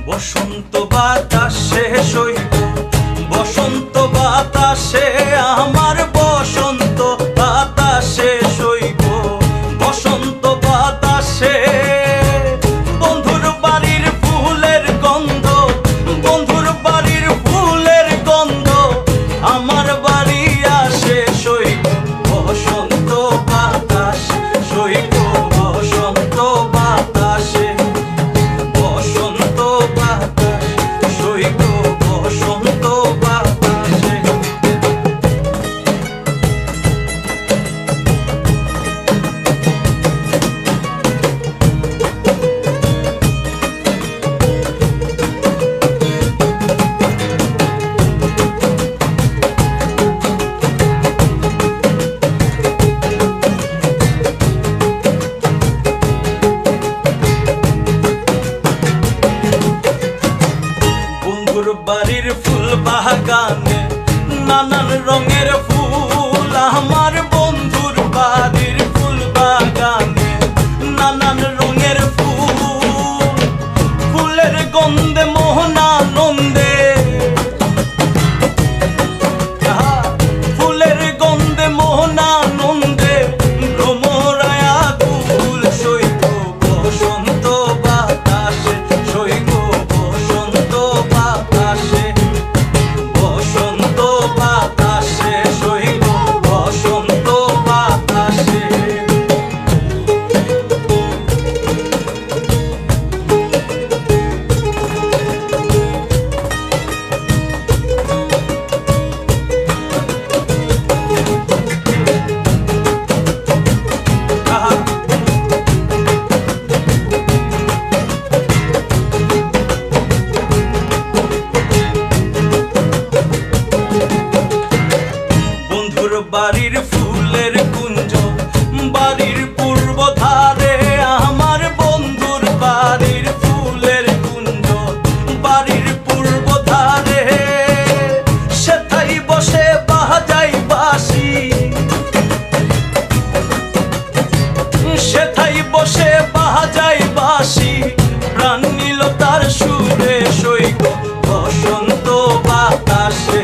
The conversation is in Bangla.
বসন্ত বাতাসে সইব, বসন্ত বাতাসে আমার বসন্ত বাতাসে সইব, বসন্ত বাতাসে বন্ধুর বাড়ির ফুলের গন্ধ, বন্ধুর বাড়ির ফুলের গন্ধ আমার বাড়ি আসে সইব, বসন্ত বাতাস সইব, বসন্ত বাতাসে বসন্ত বাতাস সইব, বসন্ত বাতাসে। বন্ধুর বাড়ির ফুল বাগানে নানান রঙের ফুল, আমার বন্ধুর বাড়ির ফুল বাগানে নানান রঙের ফুল, ফুলের গন্ধে মোহনানন্দে, ফুলের গন্ধে মোহনানন্দে ভ্রমরায়া কুল সইব, বসন্ত বাতাসে সইব, বসন্ত বাতাসে, বসন্ত বাতাসে সইব, বসন্ত বাতাসে। বন্ধুর বাড়ির ফুলের কুঞ্জ, বাড়ির পূর্ব ধারে আমার বন্ধুর বাড়ির ফুলের কুঞ্জ, বাড়ির পূর্ব ধারে সেথায় বসে বাজাই বাঁশি, সেথায় বসে বাজাই বাঁশি, প্রাণ নিল তার সুরে সইব, বসন্ত বাতাসে